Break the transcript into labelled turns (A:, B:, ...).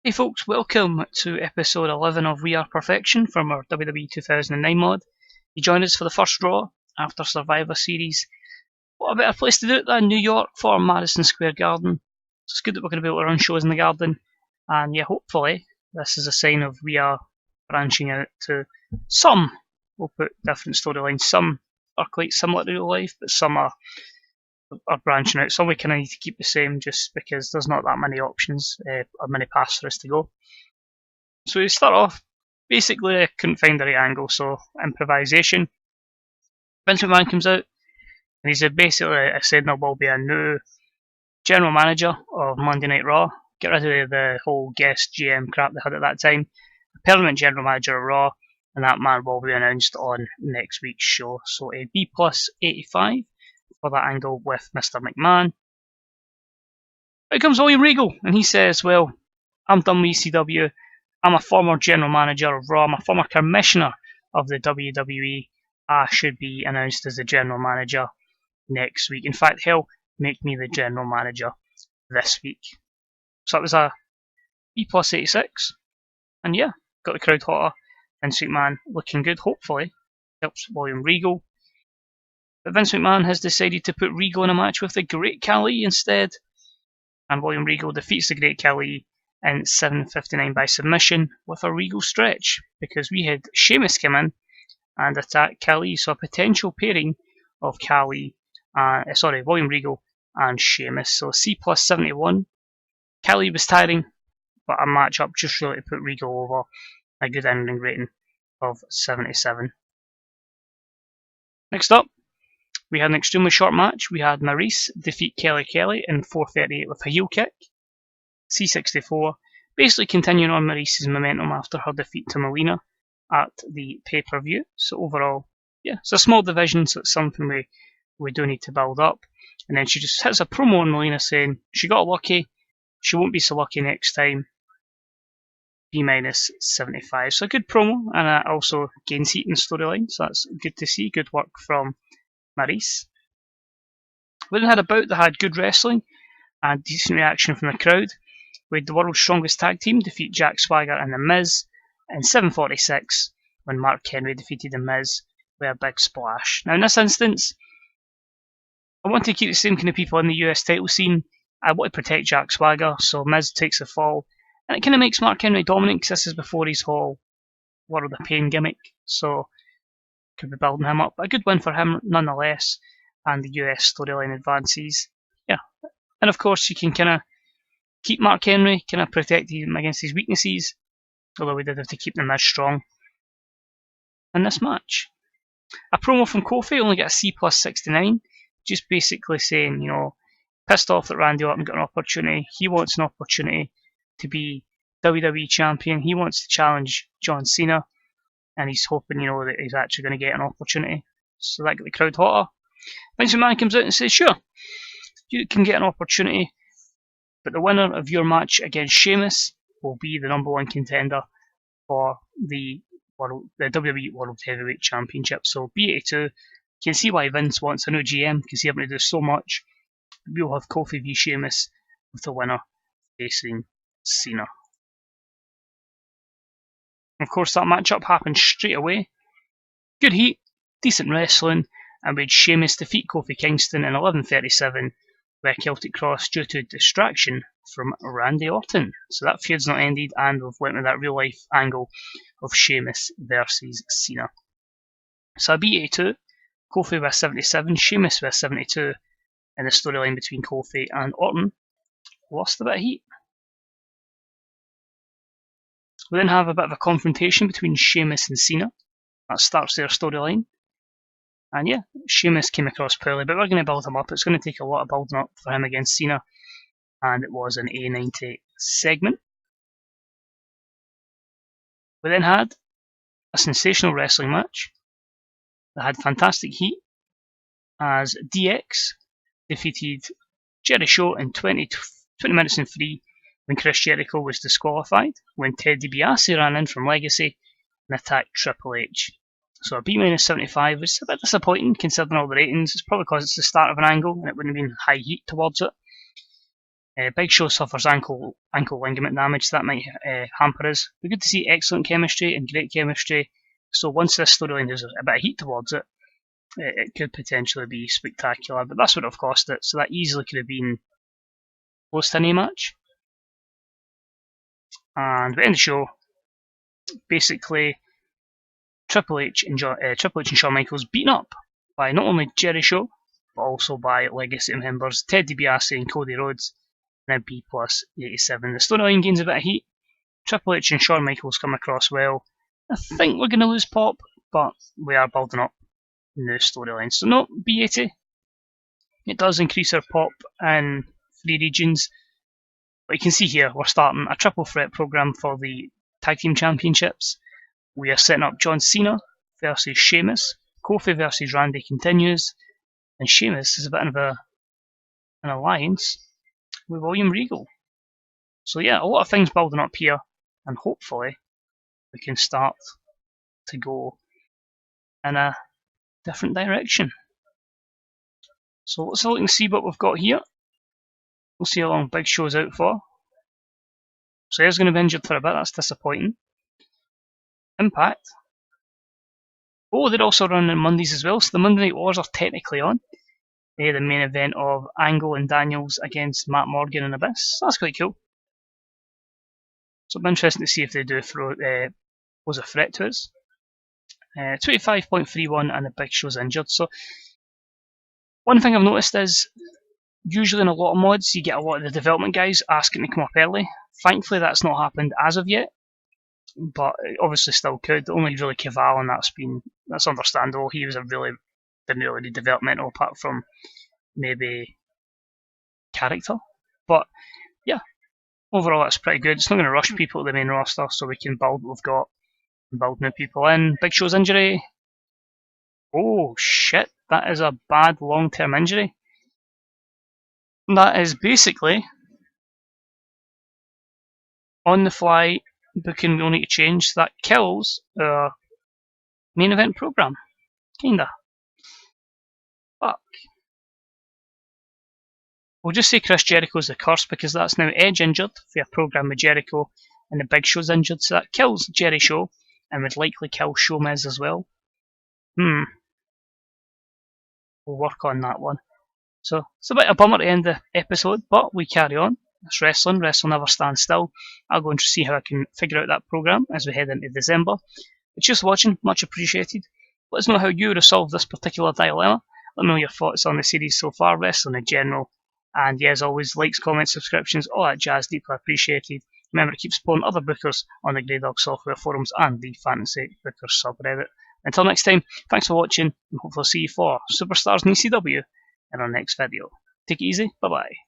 A: Hey folks, welcome to episode 11 of We Are Perfection from our WWE 2009 mod. You joined us for the first Raw after Survivor Series. What a better place to do it than New York for Madison Square Garden. So it's good that we're going to be able to run shows in the garden. And yeah, hopefully this is a sign of we are branching out to some, we'll put different storylines. Some are quite similar to real life, but some are branching out. Some we kind of need to keep the same just because there's not that many options or many paths for us to go. So we start off, basically I couldn't find the right angle, so improvisation. Vince McMahon comes out and he's basically said there will be a new general manager of Monday Night Raw. Get rid of the whole guest GM crap they had at that time. A permanent general manager of Raw, and that man will be announced on next week's show. So a B plus 85 for that angle with Mr. McMahon. Here comes William Regal, and he says, well, I'm done with ECW. I'm a former general manager of Raw. I'm a former commissioner of the WWE. I should be announced as the general manager next week. In fact, hell, make me the general manager this week. So that was a B plus 86. And yeah, got the crowd hotter. And Vince McMahon looking good, hopefully. Helps William Regal. But Vince McMahon has decided to put Regal in a match with the Great Khali instead. And William Regal defeats the Great Khali in 7:59 by submission with a Regal stretch. Because we had Sheamus come in and attack Khali. So a potential pairing of William Regal and Sheamus. So C plus 71. Khali was tiring, but a matchup just really to put Regal over. A good ending rating of 77. Next up, we had an extremely short match. We had Maryse defeat Kelly Kelly in 4:38 with a heel kick. C64, basically continuing on Maryse's momentum after her defeat to Melina at the pay-per-view. So overall, yeah, it's a small division, so it's something we do need to build up. And then she just hits a promo on Melina saying she got lucky, she won't be so lucky next time. B minus 75. So a good promo, and also gains heat in the storyline, so that's good to see. Good work from Maryse. We then had a bout that had good wrestling and decent reaction from the crowd. We had the world's strongest tag team defeat Jack Swagger and The Miz in 7:46 when Mark Henry defeated The Miz with a big splash. Now in this instance, I want to keep the same kind of people in the US title scene. I want to protect Jack Swagger, so Miz takes the fall. And it kind of makes Mark Henry dominant because this is before his whole World of Pain gimmick. So, could be building him up. A good win for him nonetheless. And the US storyline advances. Yeah. And of course, you can kind of keep Mark Henry, kind of protect him against his weaknesses. Although we did have to keep the Miz strong in this match. A promo from Kofi only got a C plus 69. Just basically saying, pissed off that Randy Orton got an opportunity. He wants an opportunity to be WWE champion. He wants to challenge John Cena, and he's hoping, that he's actually going to get an opportunity. So that got the crowd hotter. Vince McMahon comes out and says, sure, you can get an opportunity, but the winner of your match against Sheamus will be the number one contender for the WWE World Heavyweight Championship. So B82, you can see why Vince wants a new GM, because he's having to do so much. We'll have Kofi v Sheamus with the winner facing Cena. Of course, that matchup happened straight away. Good heat, decent wrestling, and we had Sheamus defeat Kofi Kingston in 11:37 with a Celtic Cross due to distraction from Randy Orton. So that feud's not ended, and we've went with that real life angle of Sheamus versus Cena. So a B82, Kofi with 77, Sheamus with 72, and the storyline between Kofi and Orton lost a bit of heat. We then have a bit of a confrontation between Sheamus and Cena. That starts their storyline. And yeah, Sheamus came across poorly, but we're going to build him up. It's going to take a lot of building up for him against Cena. And it was an A90 segment. We then had a sensational wrestling match that had fantastic heat as DX defeated Jericho in 20 minutes and 3 when Chris Jericho was disqualified, when Ted DiBiase ran in from Legacy and attacked Triple H. So a B minus 75 was a bit disappointing considering all the ratings. It's probably because it's the start of an angle and it wouldn't have been high heat towards it. Big Show suffers ankle ligament damage, so that might hamper us. We're good to see excellent chemistry and great chemistry. So once this storyline has a bit of heat towards it, it could potentially be spectacular. But that's what it cost it, so that easily could have been close to an A match. And we end the show. Basically, Triple H and Shawn Michaels beaten up by not only Jerry Show, but also by Legacy members Ted DiBiase and Cody Rhodes, and then EP11. The storyline gains a bit of heat. Triple H and Shawn Michaels come across well. I think we're going to lose Pop, but we are building up new storylines. So no, B80. It does increase our Pop in 3 regions. But you can see here, we're starting a triple threat program for the Tag Team Championships. We are setting up John Cena versus Sheamus. Kofi versus Randy continues. And Sheamus is a bit of an alliance with William Regal. So yeah, a lot of things building up here. And hopefully we can start to go in a different direction. So let's look and see what we've got here. We'll see how long Big Show's out for. So he's going to be injured for a bit, that's disappointing. Impact. Oh, they're also running on Mondays as well, so the Monday Night Wars are technically on. They're the main event of Angle and Daniels against Matt Morgan and Abyss. That's quite cool. So it'll be interesting to see if they do pose a threat to us. 25.31 and the Big Show's injured. So one thing I've noticed is usually in a lot of mods you get a lot of the development guys asking to come up early. Thankfully that's not happened as of yet, but it obviously still could. Only really Caval, and that's understandable. He didn't really need developmental apart from maybe character. But yeah, overall that's pretty good. It's not going to rush people to the main roster, so we can build what we've got and build new people in. Big Show's injury. Oh shit, that is a bad long-term injury. That is basically on the fly booking we'll need to change. That kills our main event program. Kinda. Fuck. We'll just say Chris Jericho's the curse because that's now Edge injured for a program with Jericho and the Big Show's injured, so that kills Jerry Show and would likely kill Showmiz as well. We'll work on that one. So it's a bit of a bummer to end the episode, but we carry on. It's wrestling. Wrestling never stands still. I'll go and see how I can figure out that program as we head into December. It's just watching, much appreciated. Let us know how you would have solved this particular dilemma. Let me know your thoughts on the series so far, wrestling in general. And yeah, as always, likes, comments, subscriptions, all that jazz, deeply appreciated. Remember to keep supporting other bookers on the Grey Dog Software forums and the Fantasy Bookers subreddit. Until next time, thanks for watching, and hopefully see you for Superstars in ECW in our next video. Take it easy, bye bye.